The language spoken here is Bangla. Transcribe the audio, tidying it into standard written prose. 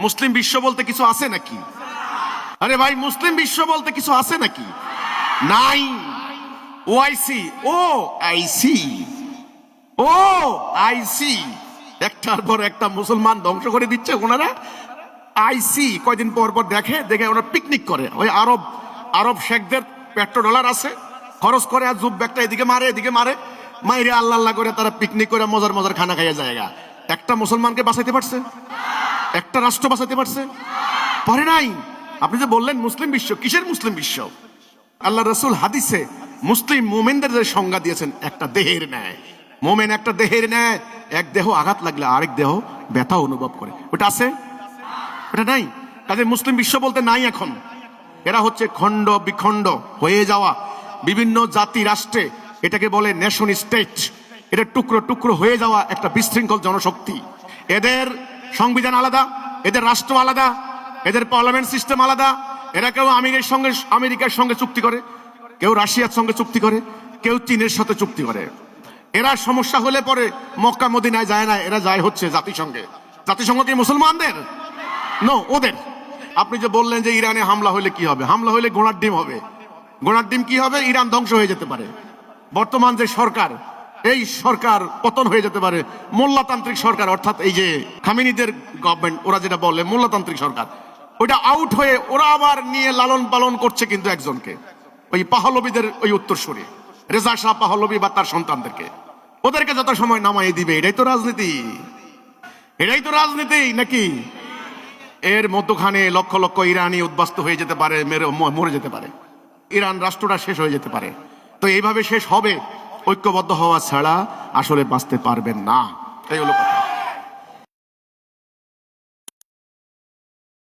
মুসলিম বিশ্ব বলতে কিছু আছে নাকি? আরে ভাই, মুসলিম বিশ্ব বলতে কিছু আছে নাকি? নাই। ওআইসি, ও আইসি, ও আইসি, একটার পর একটা মুসলমান ধ্বংস করে দিচ্ছে ওনারা। আইসি কয়দিন পর পর দেখে ওরা পিকনিক করে। ওই আরব শেখদের পেট্রো ডলার আছে, খরচ করে, আর জুব ব্যাগটা এদিকে মারে এদিকে মারে, মাইরে আল্লাহ আল্লাহ করে তারা পিকনিক করে মজার মজার খানা খাইয়া জায়গা। একটা মুসলমানকে বাঁচাইতে পারছে? একটা রাষ্ট্র বাঁচাতে পারছে? পারে নাই। আপনি যে বললেন মুসলিম বিশ্ব, কিসের মুসলিম বিশ্ব? আল্লাহ রসুল হাদিসে মুসলিম মোমেনদের যে সংজ্ঞা দিয়েছেন, একটা দেহের ন্যায়। মোমেন একটা দেহের ন্যায়, এক দেহ আঘাত লাগলে আরেক দেহ ব্যথা অনুভব করে। ওটা আছে? ওটা নাই। তাদের মুসলিম বিশ্ব বলতে নাই এখন। এরা হচ্ছে খণ্ড বিখণ্ড হয়ে যাওয়া বিভিন্ন জাতি রাষ্ট্রে, এটাকে বলে নেশন স্টেট। এটা টুকরো টুকরো হয়ে যাওয়া একটা বিশৃঙ্খল জনশক্তি। এদের সংবিধান আলাদা, এদের রাষ্ট্র আলাদা, এদের পার্লামেন্ট সিস্টেম আলাদা। এরা কেউ আমেরিকার সঙ্গে চুক্তি করে, কেউ রাশিয়ার সঙ্গে চুক্তি করে, কেউ চীনের সাথে চুক্তি করে। এরা সমস্যা হলে পরে মক্কা মদিনায় যায় না, এরা যায় হচ্ছে জাতিসংঘে। জাতিসংঘ কি মুসলমানদের? নো, ওদের। আপনি যে বললেন যে ইরানে হামলা হলে কি হবে? হামলা হলে ঘোড়ার ডিম হবে। ঘোড়ার ডিম কি হবে? ইরান ধ্বংস হয়ে যেতে পারে। বর্তমান যে সরকার, এই সরকার পতন হয়ে যেতে পারে। মোল্লাতান্ত্রিক সরকার, অর্থাৎ এই যে খামেনিদের গভর্নমেন্ট, ওরা যেটা বলে মোল্লাতান্ত্রিক সরকার, ওইটা আউট হয়ে ওরা আবার নিয়ে লালন পালন করছে কিন্তু একজনকে, ওই পাহলবিদের ওই উত্তরসূরি রেজা শাহ পাহলবি বা তার সন্তানদেরকে। ওদেরকে যত সময় নামাই দিবে। এটাই তো রাজনীতি, এটাই তো রাজনীতি নাকি? এর মধ্যখানে লক্ষ লক্ষ ইরানি উদ্বাস্ত হয়ে যেতে পারে, মরে যেতে পারে, ইরান রাষ্ট্রটা শেষ হয়ে যেতে পারে। তো এইভাবে শেষ হবে, ঐক্যবদ্ধ হওয়া ছাড়া আসলে বাঁচতে পারবেন না। এই হলো কথা।